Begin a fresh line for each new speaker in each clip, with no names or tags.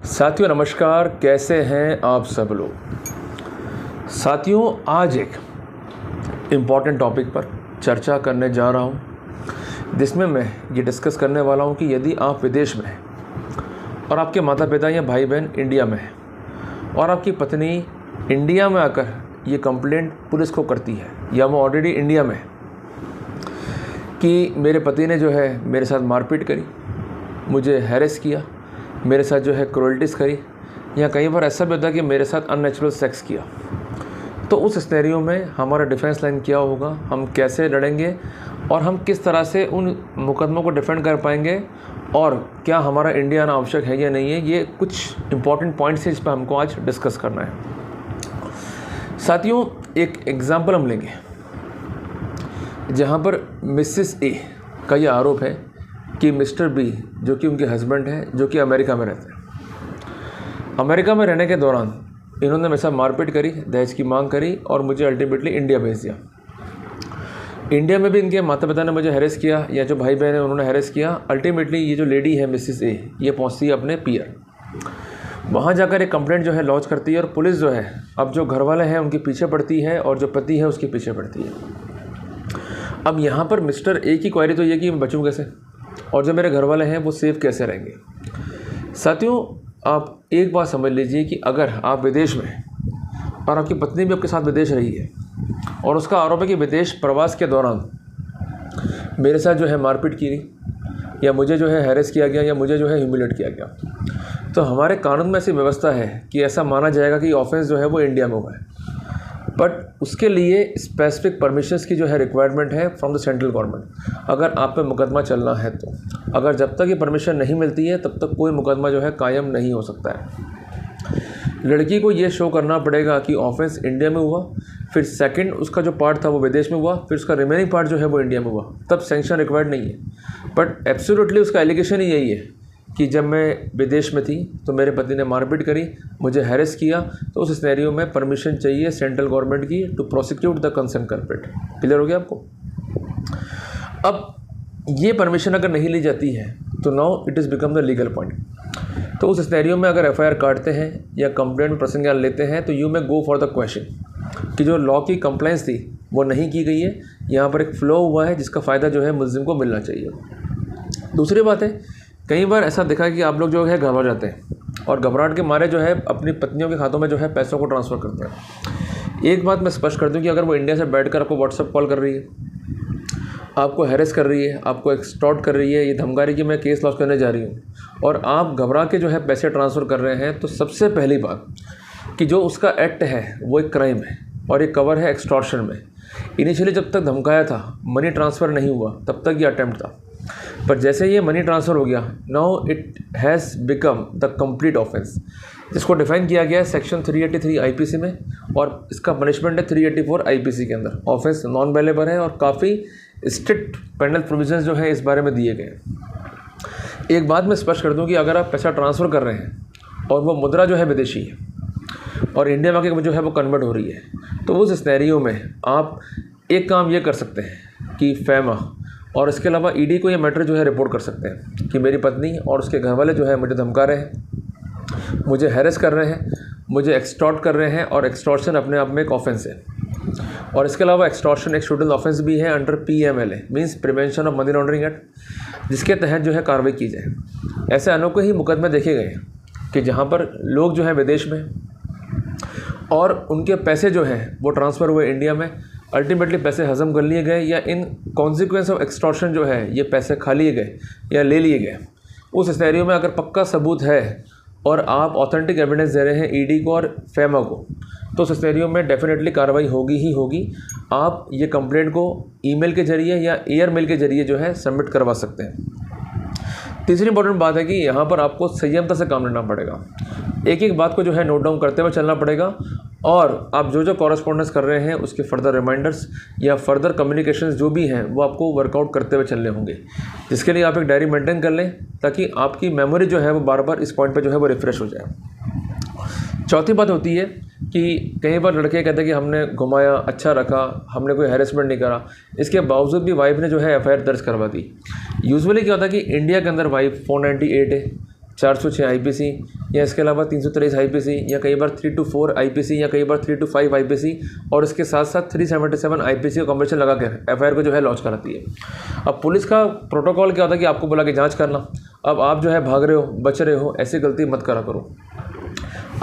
साथियों नमस्कार, कैसे हैं आप सब लोग। साथियों आज एक इम्पॉर्टेंट टॉपिक पर चर्चा करने जा रहा हूं, जिसमें मैं ये डिस्कस करने वाला हूं कि यदि आप विदेश में हैं और आपके माता पिता या भाई बहन इंडिया में हैं और आपकी पत्नी इंडिया में आकर ये कंप्लेंट पुलिस को करती है या वो ऑलरेडी इंडिया में है कि मेरे पति ने जो है मेरे साथ मारपीट करी, मुझे हैरेस किया, मेरे साथ जो है क्रूअल्टीज़ करी, या कई बार ऐसा भी होता है कि मेरे साथ अननेचुरल सेक्स किया, तो उस सिनेरियो में हमारा डिफेंस लाइन क्या होगा, हम कैसे लड़ेंगे और हम किस तरह से उन मुकदमों को डिफेंड कर पाएंगे और क्या हमारा इंडिया आना आवश्यक है या नहीं है, ये कुछ इंपॉर्टेंट पॉइंट्स हैं जिस पर हमको आज डिस्कस करना है। साथियों एक एग्ज़ाम्पल हम लेंगे जहाँ पर मिसेस ए का ये आरोप है कि मिस्टर बी जो कि उनके हस्बैंड हैं, जो कि अमेरिका में रहते हैं, अमेरिका में रहने के दौरान इन्होंने मेरे साथ मारपीट करी, दहेज की मांग करी और मुझे अल्टीमेटली इंडिया भेज दिया। इंडिया में भी इनके माता पिता ने मुझे हैरेस किया या जो भाई बहन है उन्होंने हैरेस किया। अल्टीमेटली ये जो लेडी है मिसेस ए, ये पहुंचती है अपने पीआर, वहाँ जाकर एक कंप्लेंट जो है लॉन्च करती है और पुलिस जो है अब जो घर वाले हैं उनके पीछे पड़ती है और जो पति है उसके पीछे पड़ती है। अब यहाँ पर मिस्टर ए की क्वेरी तो ये कि मैं बचूँ कैसे और जो मेरे घर वाले हैं वो सेफ कैसे रहेंगे। साथियों आप एक बात समझ लीजिए कि अगर आप विदेश में हैं और आपकी पत्नी भी आपके साथ विदेश रही है और उसका आरोप है कि विदेश प्रवास के दौरान मेरे साथ जो है मारपीट की गई या मुझे जो है हैरेस किया गया या मुझे जो है ह्यूमिलेट किया गया, तो हमारे कानून में ऐसी व्यवस्था है कि ऐसा माना जाएगा कि ऑफेंस जो है वो इंडिया में हुआ है, बट उसके लिए स्पेसिफिक परमिशंस की जो है रिक्वायरमेंट है फ्रॉम द सेंट्रल गवर्नमेंट। अगर आप पे मुकदमा चलना है तो अगर जब तक ये परमिशन नहीं मिलती है तब तक कोई मुकदमा जो है कायम नहीं हो सकता है। लड़की को ये शो करना पड़ेगा कि ऑफेंस इंडिया में हुआ, फिर सेकंड उसका जो पार्ट था वो विदेश में हुआ, फिर उसका रिमेनिंग पार्ट जो है वो इंडिया में हुआ, तब सेंक्शन रिक्वायर्ड नहीं है। बट एब्सोल्युटली उसका एलिगेशन ही यही है कि जब मैं विदेश में थी तो मेरे पति ने मारपीट करी, मुझे हैरेस किया, तो उस सिनेरियो में परमिशन चाहिए सेंट्रल गवर्नमेंट की to prosecute the concern culprit. Clear हो गया आपको। अब ये परमिशन अगर नहीं ली जाती है तो now it is become the legal point. तो उस सिनेरियो में अगर एफआईआर काटते हैं या कंप्लेंट में प्रसंज्ञान लेते हैं तो यू में गो फॉर द क्वेश्चन कि जो लॉ की कंप्लाइंस थी वो नहीं की गई है, यहाँ पर एक फ्लो हुआ है जिसका फ़ायदा जो है मुल्जिम को मिलना चाहिए। दूसरी बात है, कई बार ऐसा देखा है कि आप लोग जो है घबरा जाते हैं और घबराहट के मारे जो है अपनी पत्नियों के खातों में जो है पैसों को ट्रांसफ़र करते हैं। एक बात मैं स्पष्ट कर दूं कि अगर वो इंडिया से बैठकर आपको व्हाट्सएप कॉल कर रही है, आपको हैरेस कर रही है, आपको एक्सटॉर्ट कर रही है, ये धमका रही कि मैं केस लॉन्च करने जा रही हूँ और आप घबरा के जो है पैसे ट्रांसफ़र कर रहे हैं, तो सबसे पहली बात कि जो उसका एक्ट है वो एक क्राइम है और एक कवर है एक्सटॉर्शन में। इनिशियली जब तक धमकाया था, मनी ट्रांसफ़र नहीं हुआ, तब तक ये अटैम्प्ट था, पर जैसे ये मनी ट्रांसफ़र हो गया now it has become the complete offence, जिसको डिफाइन किया गया है सेक्शन 383 आईपीसी में और इसका पनिशमेंट है 384 आईपीसी के अंदर। ऑफेंस नॉन बेलेबल है और काफ़ी स्ट्रिक्ट पेनल प्रोविजंस जो है इस बारे में दिए गए। एक बात मैं स्पष्ट कर दूं कि अगर आप पैसा ट्रांसफ़र कर रहे हैं और वो मुद्रा जो है विदेशी है और इंडिया में जो है वो कन्वर्ट हो रही है, तो उस सिनेरियो में आप एक काम ये कर सकते हैं कि फैमा और इसके अलावा ईडी को ये मैटर जो है रिपोर्ट कर सकते हैं कि मेरी पत्नी और उसके घर वाले जो है मुझे धमका रहे हैं, मुझे हैरेस कर रहे हैं, मुझे एक्सटॉर्ट कर रहे हैं और एक्सटॉर्शन अपने आप में एक ऑफेंस है। और इसके अलावा एक्सटॉर्शन एक शेड्यूल ऑफेंस भी है under PMLA means prevention of money laundering act, जिसके तहत जो है कार्रवाई की जाए। ऐसे अनोखे ही मुकदमे देखे गए कि जहाँ पर लोग जो हैं विदेश में और उनके पैसे जो हैं वो ट्रांसफ़र हुए इंडिया में, अल्टीमेटली पैसे हज़म कर लिए गए या इन कॉन्सिक्वेंस ऑफ एक्सटॉर्शन जो है ये पैसे खा लिए गए या ले लिए गए। उस सिनेरियो में अगर पक्का सबूत है और आप ऑथेंटिक एविडेंस दे रहे हैं ईडी को और फेमा को, तो उस सिनेरियो में डेफिनेटली कार्रवाई होगी ही होगी। आप ये कंप्लेंट को ईमेल के ज़रिए या एयर मेल के ज़रिए जो है सबमिट करवा सकते हैं। तीसरी इंपॉर्टेंट बात है कि यहाँ पर आपको संयमता से काम लेना पड़ेगा, एक एक बात को जो है नोट डाउन करते हुए चलना पड़ेगा और आप जो जो कॉरेस्पॉन्डेंस कर रहे हैं उसके फर्दर रिमाइंडर्स या फर्दर कम्युनिकेशंस जो भी हैं वो आपको वर्कआउट करते हुए चलने होंगे, जिसके लिए आप एक डायरी मेंटेन कर लें ताकि आपकी मेमोरी जो है वो बार बार इस पॉइंट पे जो है वो रिफ़्रेश हो जाए। चौथी बात होती है कि कई बार लड़के कहते हैं कि हमने घुमाया, अच्छा रखा, हमने कोई हैरेसमेंट नहीं करा, इसके बावजूद भी वाइफ ने जो है एफआईआर दर्ज करवा दी। यूजुअली क्या होता है कि इंडिया के अंदर वाइफ 498 है, 406 IPC या इसके अलावा 323 IPC या कई बार 3 to 4 IPC या कई बार 3 to 5 IPC और इसके साथ साथ 377 IPC का कॉम्बिनेशन लगा कर FIR को जो है लॉन्च कराती है। अब पुलिस का प्रोटोकॉल क्या होता है कि आपको बोला कि जांच करना, अब आप जो है भाग रहे हो, बच रहे हो, ऐसी गलती मत करा करो।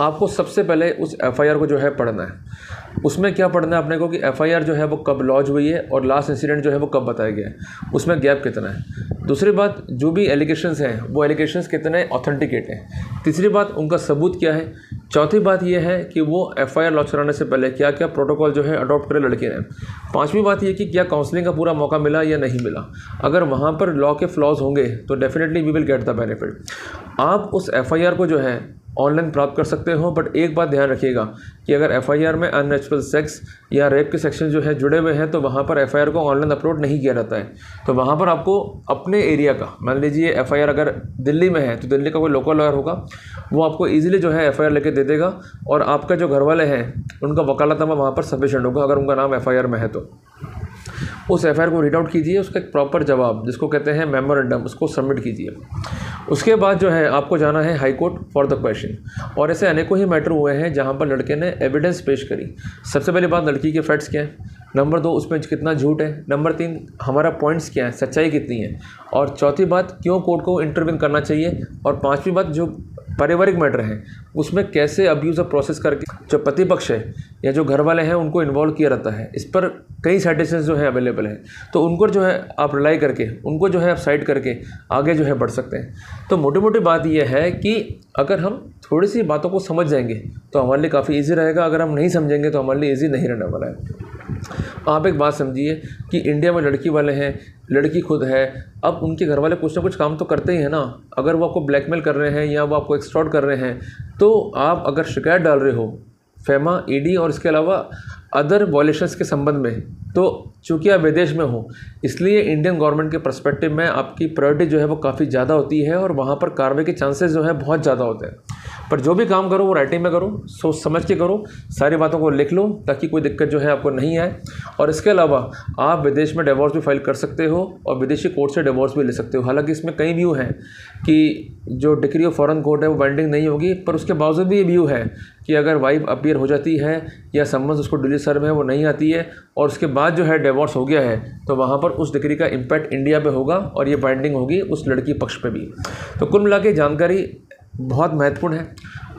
आपको सबसे पहले उस FIR को जो है पढ़ना है। उसमें क्या पढ़ना है अपने को कि FIR जो है वो कब लॉन्च हुई है और लास्ट इंसिडेंट जो है वो कब बताया गया है, उसमें गैप कितना है। दूसरी बात, जो भी एलिगेशंस हैं वो एलिगेशंस कितने ऑथेंटिकेट हैं। तीसरी बात, उनका सबूत क्या है। चौथी बात ये है कि वो FIR लॉन्च कराने से पहले क्या क्या प्रोटोकॉल जो है अडॉप्ट करे लड़के ने। पांचवी बात ये कि क्या काउंसलिंग का पूरा मौका मिला या नहीं मिला। अगर वहाँ पर लॉ के फ्लॉज होंगे तो definitely we will get the benefit. आप उस FIR को जो है ऑनलाइन प्राप्त कर सकते हो, बट एक बात ध्यान रखिएगा कि अगर FIR में अननेचुरल सेक्स या रेप के सेक्शन जो है जुड़े हुए हैं तो वहाँ पर FIR को ऑनलाइन अपलोड नहीं किया जाता है। तो वहाँ पर आपको अपने एरिया का, मान लीजिए FIR अगर दिल्ली में है तो दिल्ली का कोई लोकल लॉयर होगा, वो आपको ईजिली जो है FIR लेके दे देगा और आपका जो घर वाले हैं उनका वकालतनामा वहाँ पर सफिशेंट होगा अगर उनका नाम FIR में है तो। उस FIR को रीड आउट कीजिए, उसका एक प्रॉपर जवाब जिसको कहते हैं मेमोरेंडम, उसको सबमिट कीजिए। उसके बाद जो है आपको जाना है high court for the question. और ऐसे अनेकों ही मैटर हुए हैं जहां पर लड़के ने एविडेंस पेश करी। सबसे पहली बात, लड़की के फैक्ट्स क्या हैं। नंबर 2, उसमें कितना झूठ है। नंबर 3, हमारा पॉइंट्स क्या है, सच्चाई कितनी है। और चौथी बात, क्यों कोर्ट को इंटरवीन करना चाहिए। और पांचवी बात, जो पारिवारिक मैटर हैं उसमें कैसे अब्यूज़ ऑफ प्रोसेस करके जो पति पक्ष है या जो घर वाले हैं उनको इन्वॉल्व किया रहता है। इस पर कई साइटेशंस जो है अवेलेबल है, तो उनको जो है आप रिलाई करके, उनको जो है आप साइड करके आगे जो है बढ़ सकते हैं। तो मोटी मोटी बात यह है कि अगर हम थोड़ी सी बातों को समझ जाएंगे तो हमारे लिए काफ़ी ईजी रहेगा। अगर हम नहीं समझेंगे तो हमारे लिए ईजी नहीं रहने वाला है। आप एक बात समझिए कि इंडिया में लड़की वाले हैं, लड़की खुद है, अब उनके घर वाले कुछ ना कुछ काम तो करते ही हैं ना। अगर वो आपको ब्लैकमेल कर रहे हैं या वो आपको एक्सटॉर्ट कर रहे हैं, तो आप अगर शिकायत डाल रहे हो FEMA, ED और इसके अलावा अदर वॉयलेशंस के संबंध में, तो चूँकि आप विदेश में हो इसलिए इंडियन गवर्नमेंट के पर्सपेक्टिव में आपकी प्रायोरिटी जो है वो काफ़ी ज़्यादा होती है और वहाँ पर कार्रवाई के चांसेस जो है बहुत ज़्यादा होते हैं। पर जो भी काम करो वो राइटिंग में करो, सोच समझ के करो, सारी बातों को लिख लो ताकि कोई दिक्कत जो है आपको नहीं आए। और इसके अलावा आप विदेश में डिवोर्स भी फाइल कर सकते हो और विदेशी कोर्ट से डिवोर्स भी ले सकते हो। हालांकि इसमें कई व्यू हैं कि जो डिक्री ऑफ फॉरेन कोर्ट है वो बाइंडिंग नहीं होगी, पर उसके बावजूद भी ये व्यू है कि अगर वाइफ अपीयर हो जाती है या सम्मन्स उसको डिलीट सर्व है वो नहीं आती है और उसके बाद जो है डिवोर्स हो गया है, तो वहाँ पर उस डिक्री का इम्पैक्ट इंडिया पे होगा और ये बाइंडिंग होगी उस लड़की पक्ष पे भी। तो कुल मिला के जानकारी बहुत महत्वपूर्ण है।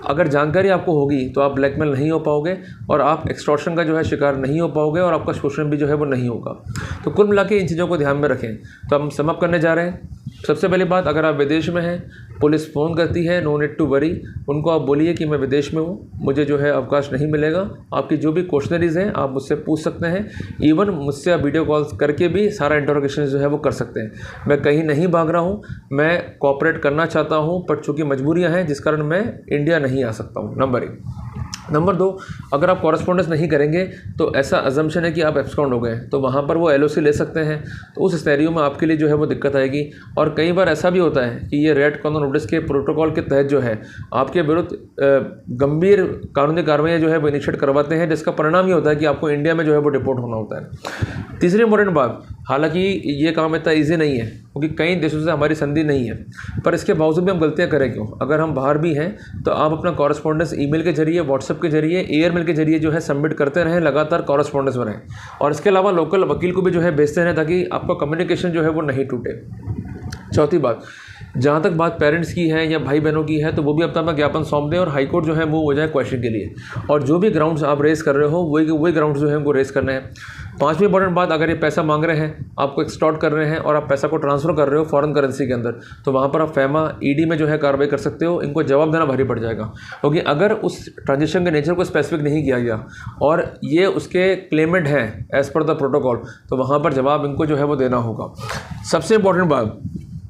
अगर जानकारी आपको होगी तो आप ब्लैकमेल नहीं हो पाओगे और आप एक्सटॉर्शन का जो है शिकार नहीं हो पाओगे और आपका शोषण भी जो है वो नहीं होगा। तो कुल मिला के इन चीज़ों को ध्यान में रखें। तो हम सम अप करने जा रहे हैं। सबसे पहली बात, अगर आप विदेश में हैं, पुलिस फ़ोन करती है, नो नीड टू वरी, उनको आप बोलिए कि मैं विदेश में हूँ, मुझे जो है अवकाश नहीं मिलेगा। आपकी जो भी क्वेश्चनरीज हैं आप मुझसे पूछ सकते हैं। इवन मुझसे आप वीडियो कॉल्स करके भी सारा इंटरोगेशन जो है वो कर सकते हैं। मैं कहीं नहीं भाग रहा हूँ, मैं कोऑपरेट करना चाहता हूँ, पर चूँकि मजबूरियाँ हैं जिस कारण मैं इंडिया नहीं आ सकता हूँ। नंबर 1। नंबर 2, अगर आप कॉरेस्पॉन्डेंस नहीं करेंगे तो ऐसा अजम्पशन है कि आप एब्सकॉन्ड हो गए, तो वहाँ पर वो LOC ले सकते हैं। तो उस स्टेरियो में आपके लिए जो है वो दिक्कत आएगी। और कई बार ऐसा भी होता है कि ये रेड कॉर्नर नोटिस के प्रोटोकॉल के तहत जो है आपके विरुद्ध गंभीर कानूनी कार्रवाई जो है वो इनिशिएट करवाते हैं, जिसका परिणाम ये होता है कि आपको इंडिया में जो है वो डिपोर्ट होना होता है। तीसरी इंपॉर्टेंट बात, हालांकि ये काम इतना ईजी नहीं है क्योंकि कई देशों से हमारी संधि नहीं है, पर इसके बावजूद भी हम गलतियाँ करें क्यों। अगर हम बाहर भी हैं तो आप अपना कॉरेस्पॉन्डेंस ईमेल के जरिए, व्हाट्सएप के जरिए, एयरमेल के जरिए जो है सबमिट करते रहें, लगातार कॉरेस्पॉन्डेंस में रहें। और इसके अलावा लोकल वकील को भी जो है भेजते रहें ताकि आपका कम्युनिकेशन जो है वो नहीं टूटे। चौथी बात, जहाँ तक बात पेरेंट्स की है या भाई बहनों की है तो वो भी अपना ज्ञापन सौंप दें और हाई कोर्ट जो है मूव हो जाए क्वेश्चन के लिए। और जो भी ग्राउंड्स आप रेस कर रहे हो वही ग्राउंड्स जो है उनको रेस करने हैं। पांचवी इंपॉर्टेंट बात, अगर ये पैसा मांग रहे हैं, आपको एक्सटॉर्ट कर रहे हैं और आप पैसा को ट्रांसफ़र कर रहे हो फॉरेन करेंसी के अंदर, तो वहाँ पर आप FEMA, ED में जो है कार्रवाई कर सकते हो। इनको जवाब देना भारी पड़ जाएगा क्योंकि अगर उस ट्रांजेक्शन के नेचर को स्पेसिफिक नहीं किया गया और ये उसके क्लेमेंट हैं एज़ पर द प्रोटोकॉल, तो वहाँ पर जवाब इनको जो है वो देना होगा। सबसे इंपॉर्टेंट बात,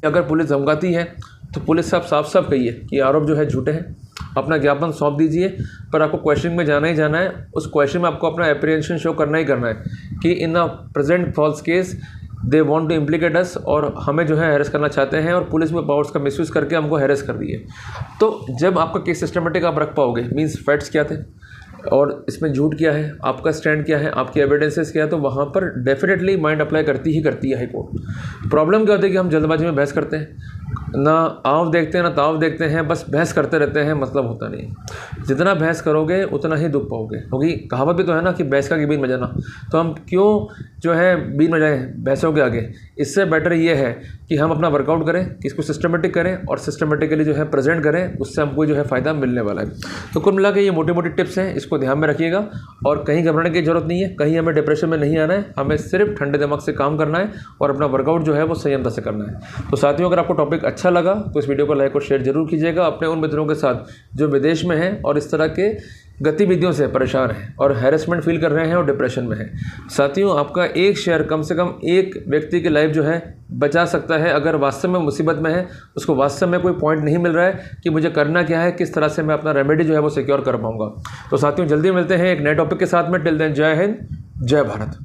अगर पुलिस धमकाती है तो पुलिस साफ साफ कहिए कि आरोप जो है झूठे हैं, अपना ज्ञापन सौंप दीजिए, पर आपको क्वेश्चन में जाना ही जाना है। उस क्वेश्चन में आपको अपना एप्रीहेंशन शो करना ही करना है कि in a present false case they want to implicate us, और हमें जो है हैरेस करना चाहते हैं और पुलिस में पावर्स का मिसयूज़ करके हमको हैरेस कर दिए। तो जब आपका केस सिस्टमेटिक आप रख पाओगे, मीन्स फैक्ट्स क्या थे और इसमें झूठ क्या है, आपका स्टैंड क्या है, आपकी एविडेंसेस क्या है, तो वहाँ पर डेफिनेटली माइंड अप्लाई करती है हाई कोर्ट। प्रॉब्लम क्या होती है कि हम जल्दबाजी में बहस करते हैं, ना आँव देखते हैं ना ताव देखते हैं, बस बहस करते रहते हैं, मतलब होता नहीं। जितना बहस करोगे उतना ही दुख पाओगे, क्योंकि कहावत भी तो है ना कि बहस का के बीन बजाना। तो हम क्यों जो है बीन बजाएं बहसों के आगे। इससे बेटर ये है कि हम अपना वर्कआउट करें, कि इसको सिस्टमेटिक करें और सिस्टमेटिकली जो है प्रेजेंट करें, उससे हमको जो है फ़ायदा मिलने वाला है। तो कुल मिला के ये मोटी मोटी टिप्स हैं, इसको ध्यान में रखिएगा और कहीं घबराने की ज़रूरत नहीं है, कहीं हमें डिप्रेशन में नहीं आना है। हमें सिर्फ ठंडे दिमाग से काम करना है और अपना वर्कआउट जो है वो संयमता से करना है। तो साथियों, अगर आपको टॉपिक अच्छा लगा तो इस वीडियो को लाइक और शेयर जरूर कीजिएगा अपने उन मित्रों के साथ जो विदेश में हैं और इस तरह के गतिविधियों से परेशान हैं और हैरेसमेंट फील कर रहे हैं और डिप्रेशन में हैं। साथियों, आपका एक शेयर कम से कम एक व्यक्ति की लाइफ जो है बचा सकता है। अगर वास्तव में मुसीबत में है, उसको वास्तव में कोई पॉइंट नहीं मिल रहा है कि मुझे करना क्या है, किस तरह से मैं अपना रेमेडी जो है वो सिक्योर कर पाऊंगा। तो साथियों, जल्दी मिलते हैं एक नए टॉपिक के साथ में। टिल देन, जय हिंद, जय भारत।